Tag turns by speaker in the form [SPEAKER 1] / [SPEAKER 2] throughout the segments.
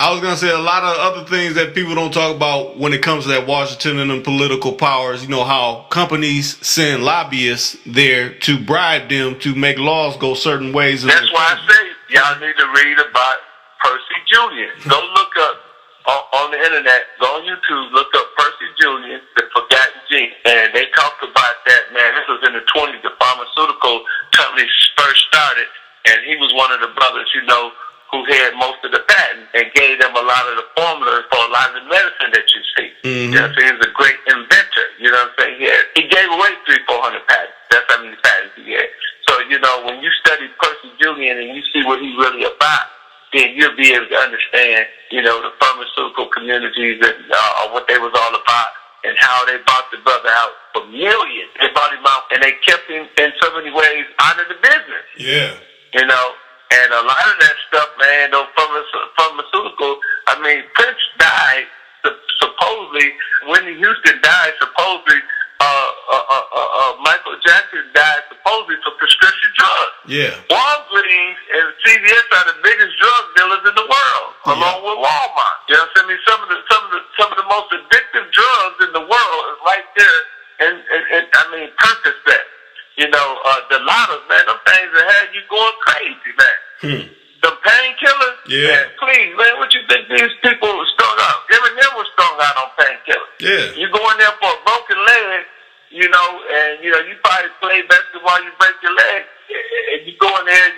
[SPEAKER 1] I was gonna say a lot of other things that people don't talk about when it comes to that Washington and the political powers. You know how companies send lobbyists there to bribe them to make laws go certain ways.
[SPEAKER 2] That's why I say y'all need to read about Percy Julian. Go look up on the internet. Go on YouTube. Look up Percy Julian, the Forgotten Gene, and they talked about that. Man, this was in the 20s. The pharmaceutical companies first started, and he was one of the brothers, who had most of the patent and gave them a lot of the formulas for a lot of the medicine that you see.
[SPEAKER 1] Mm-hmm.
[SPEAKER 2] So he was a great inventor. You know what I'm saying? He gave away 300-400 patents. That's how many patents he had. So, when you study Percy Julian and you see what he's really about, then you'll be able to understand, the pharmaceutical communities and what they was all about and how they bought the brother out for millions. They bought him out and they kept him in so many ways out of the business.
[SPEAKER 1] Yeah.
[SPEAKER 2] And a lot of that stuff, man, those pharmaceutical, Prince died, supposedly, Whitney Houston died, supposedly, Michael Jackson died, supposedly, for prescription drugs.
[SPEAKER 1] Yeah.
[SPEAKER 2] Walgreens and CVS are the biggest drug dealers in the world, along with Walmart. You know what I mean? Some of the most addictive drugs in the world is right there, and Percocet. The lotters, man, them things that had you going crazy, man. The painkillers,
[SPEAKER 1] yeah.
[SPEAKER 2] Man, please, man, what you think these people were strung out? Eminem was strung out on painkillers.
[SPEAKER 1] Yeah.
[SPEAKER 2] You go in there for a broken leg, and you probably play basketball, you break your leg, and you go in there,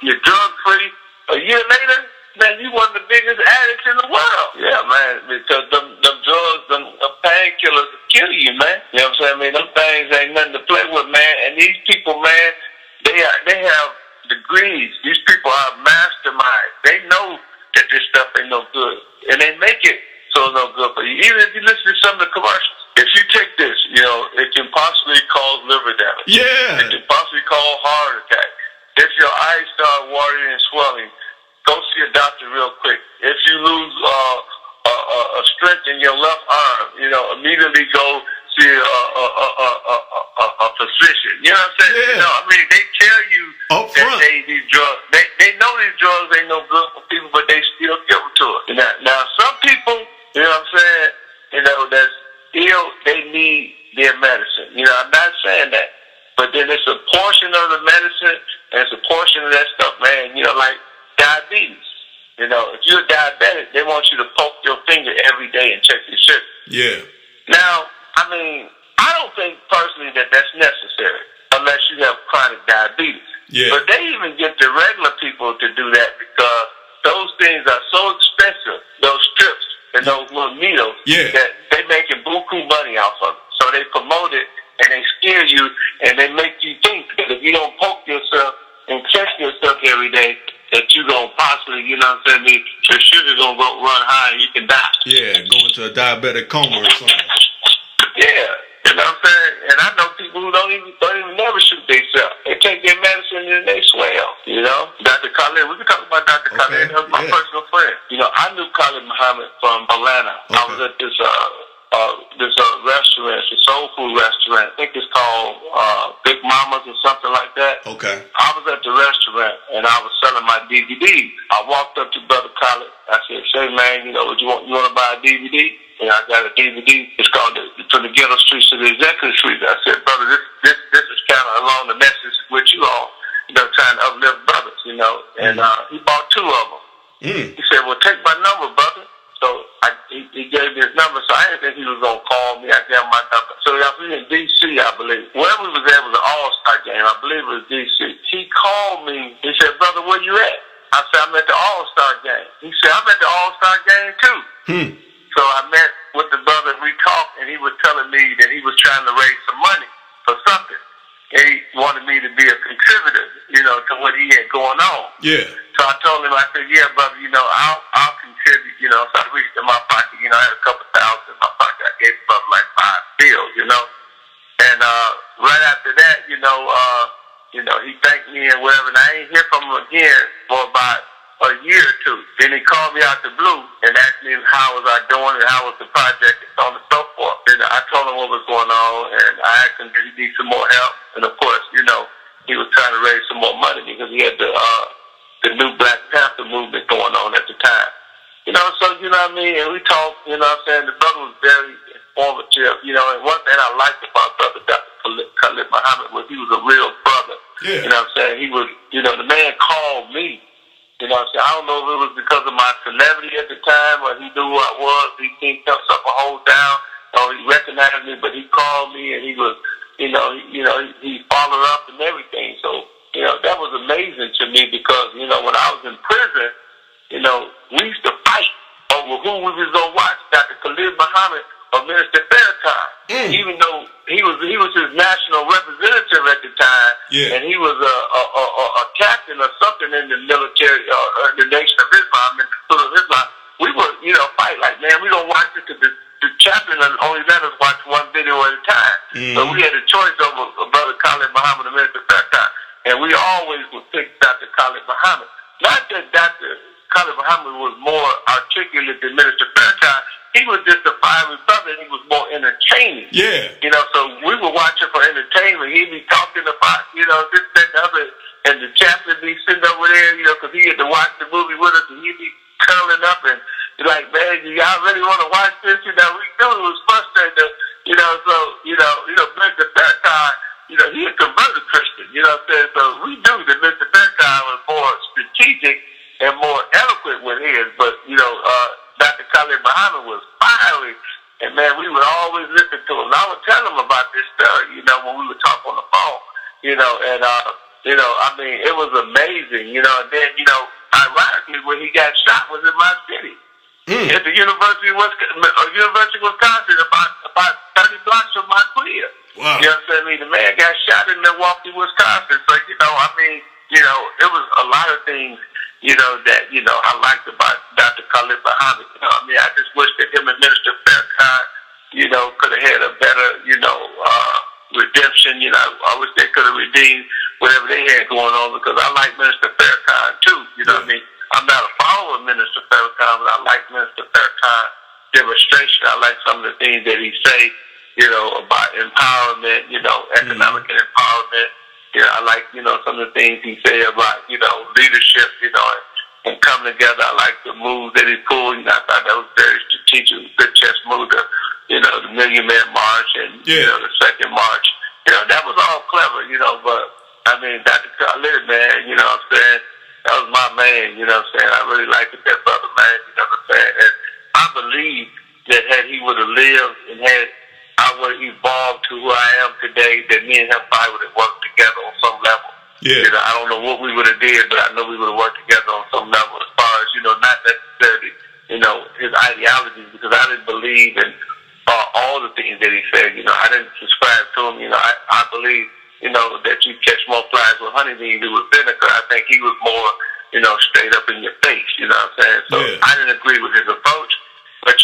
[SPEAKER 2] you're drug free. A year later, man, you one of the biggest addicts in the world. Yeah, man, because them drugs, them painkillers will kill you, man. You know what I'm saying? Them things ain't nothing to play with, man. And these people, man, they have degrees. These people are masterminds. They know that this stuff ain't no good, and they make it so it's no good for you. Even if you listen to some of the commercials, if you take this, it can possibly cause liver damage.
[SPEAKER 1] Yeah.
[SPEAKER 2] It can possibly cause heart attack. If your eyes start watering and swelling, go see a doctor real quick. If you lose a strength in your left arm, immediately go see a physician. You know what I'm saying?
[SPEAKER 1] Yeah.
[SPEAKER 2] They tell you
[SPEAKER 1] up
[SPEAKER 2] that
[SPEAKER 1] front.
[SPEAKER 2] these drugs, they know these drugs ain't no good for people, but they still give them to us. Now some people, you know what I'm saying, that's ill, they need their medicine. I'm not saying that. But then it's a portion of the medicine and it's a portion of that stuff, man, like diabetes. If you're a diabetic, they want you to poke your finger every day and check your sugar.
[SPEAKER 1] Yeah.
[SPEAKER 2] Now, I don't think personally that that's necessary unless you have chronic diabetes.
[SPEAKER 1] Yeah.
[SPEAKER 2] But they even get the regular people to do that because those things are so expensive, those strips and those little needles, that they making buku money off of it. So they promote it and they scare you and they make you think that if you don't poke yourself and check yourself every day, that you're going to possibly, your sugar's going to run high and you can die.
[SPEAKER 1] Yeah, go into a diabetic coma or something.
[SPEAKER 2] Yeah, you know what I'm saying? And I know people who don't even never shoot themselves. They take their medicine and they swell, Dr. Khalid, we can talk about Dr. Khalid. That was my personal friend. I knew Khalid Muhammad from Atlanta. Okay. I was at this restaurant, it's a soul food restaurant. I think it's called Big Mama's or something like that.
[SPEAKER 1] Okay.
[SPEAKER 2] I was at the restaurant and I was selling my DVDs. I walked up to Brother Khalid. I said, "Say, man, what you want? You want to buy a DVD?" And I got a DVD. It's called From the Ghetto Streets to the Executive Streets. I said, "Brother, this is kind of along the message with you all, trying to uplift brothers, And he bought 2 of them. He said, "Well, take my number, brother." So he gave me his number, so I didn't think he was going to call me. I gave him my number. So I was in D.C., I believe. Where we was at was an All-Star game. I believe it was D.C. He called me. He said, "Brother, where you at?" I said, "I'm at the All-Star game." He said, "I'm at the All-Star game, too." So I met with the brother, we talked, and he was telling me that he was trying to raise some money for something. And he wanted me to be a contributor, to what he had going on.
[SPEAKER 1] Yeah.
[SPEAKER 2] So I told him, I said, "Yeah, brother, I'll contribute, So I reached in my pocket, I had a couple thousand in my pocket. I gave the brother like 5 bills, And right after that, he thanked me and whatever, and I ain't hear from him again for about a year or 2. Then he called me out the blue and asked me how was I doing and how was the project and so on and so forth. And I told him what was going on, and I asked him, did he need some more help? And of course, he was trying to raise some more money because he had the new Black Panther movement going on at the time. So, what I mean? And we talked, what I'm saying? The brother was very informative, and one thing I liked about Brother Dr. Khalid Muhammad was he was a real brother.
[SPEAKER 1] Yeah.
[SPEAKER 2] You know what I'm saying? He was, the man called me. You know what I'm saying? I don't know if it was because of my celebrity at the time or he knew who I was. He seen something a hold down or he recognized me, but he called me and he was, he followed up and everything. So, that was amazing to me because, when I was in prison, we used to fight over who we was going to watch, Dr. Khalid Muhammad or Minister Farrakhan. Even though he was his national representative at the time, and he was a captain or something in the military or the Nation of Islam, in the School of Islam. We would, fight like, man, we don't watch it because the chaplain only let us watch one video at a time. So we had a choice over Brother Khalid Muhammad and Minister Farrakhan, and we always would pick Dr. Khalid Muhammad. Not that Dr. Khalid Muhammad was more articulate than Minister Farrakhan. He was just a fiery brother, and he was more entertaining.
[SPEAKER 1] Yeah.
[SPEAKER 2] So we would watch him for entertainment. He'd be talking about, this, that, and the other, and the chaplain be sitting over there, because he had to watch the movie with us, and he'd be curling up and be like, man, y'all really want to watch this? We knew it was frustrating, Mr. Farrakhan, he had converted Christian, what I'm saying? So we knew that Mr. Farrakhan was more strategic and more eloquent with his, but, Dr. Khalid Muhammad was fiery, and man, we would always listen to him. And I would tell him about this story, when we would talk on the phone, and, it was amazing, and then, ironically, when he got shot was in my city, at the University of Wisconsin, about 30 blocks from my crib.
[SPEAKER 1] Wow.
[SPEAKER 2] You know what I'm saying? The man got shot in Milwaukee, Wisconsin, so, it was a lot of things, that, I liked about Dr. Khalid Muhammad. I just wish that him and Minister Farrakhan, could have had a better, redemption. I wish they could have redeemed whatever they had going on because I like Minister Farrakhan too. I'm not a follower of Minister Farrakhan, but I like Minister Farrakhan's demonstration. I like some of the things that he say, about empowerment, economic empowerment. I like, some of the things he said about, leadership, and coming together. I like the moves that he pulled. I thought that was very strategic, good chess move. The Million Man March and, the Second March. That was all clever, but, Dr. Khalid, man, what I'm saying? That was my man, what I'm saying? I really liked that brother, man, what I'm saying? And I believe that had he would have lived and had I would have evolved to who I am today, that me and him probably would have worked together on some level. Yeah. I don't know what we would have did, but I know we would have worked together on some level as far as, not necessarily, his ideologies, because I didn't believe in all the things that he said. I didn't subscribe to him. I believe, that you catch more flies with honey than you do with vinegar. I think he was more, straight up in your face, what I'm saying? So I didn't agree with his approach, but,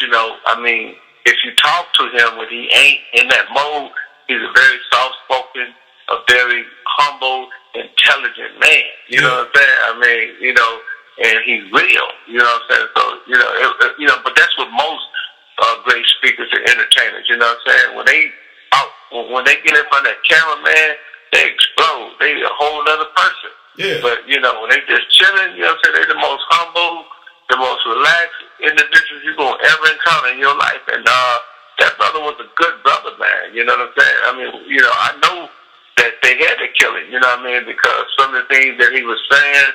[SPEAKER 2] if you talk to him when he ain't in that mode, he's a very soft-spoken, a very humble, intelligent man. You know what I'm saying? And he's real. You know what I'm saying? So, but that's what most great speakers and entertainers. You know what I'm saying? When they get in front of that cameraman, they explode. They a whole other person. Yeah. But when they just chilling, you know what I'm saying? They're the most humble, the most relaxed individuals you're going to ever encounter in your life. And that brother was a good brother, man. You know what I'm saying? I know that they had to kill him, because some of the things that he was saying,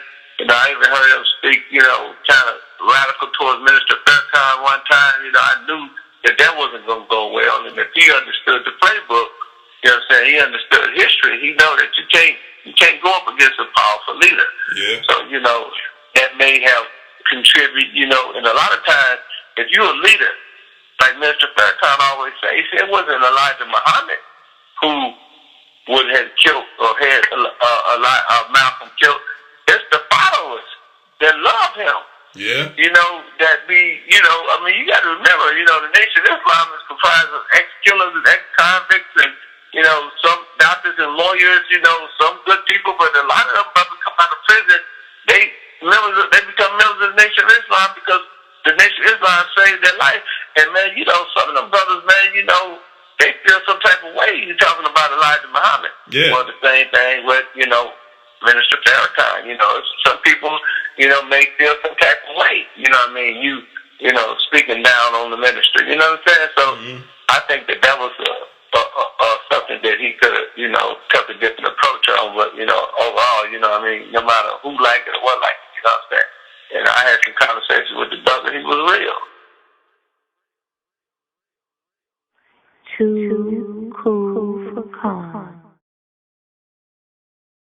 [SPEAKER 2] I even heard him speak, kind of radical towards Minister Farrakhan one time. I knew that wasn't going to go well. And if he understood the playbook, he understood history, he know that you can't go up against a powerful leader. Yeah. So, that may have contribute, and a lot of times, if you're a leader, like Mr. Farrakhan always say, he said it wasn't Elijah Muhammad who would have killed or had Malcolm killed. It's the followers that love him. Yeah. You got to remember, the Nation of Islam is comprised of ex-killers and ex-convicts and, some doctors and lawyers, some good people, but a lot of them brothers come out of prison, they become members of the Nation of Islam because the Nation of Islam saved their life. And, man, some of them brothers, man, they feel some type of way. You're talking about Elijah Muhammad. Yeah. Well, the same thing with, Minister Farrakhan. Some people, may feel some type of way. speaking down on the ministry. You know what I'm saying? So I think that was something that he could have, took a different approach on. But, overall, no matter who liked it or what liked it, you know what I'm saying? And I had some conversations with the brother. He was real.
[SPEAKER 3] Two.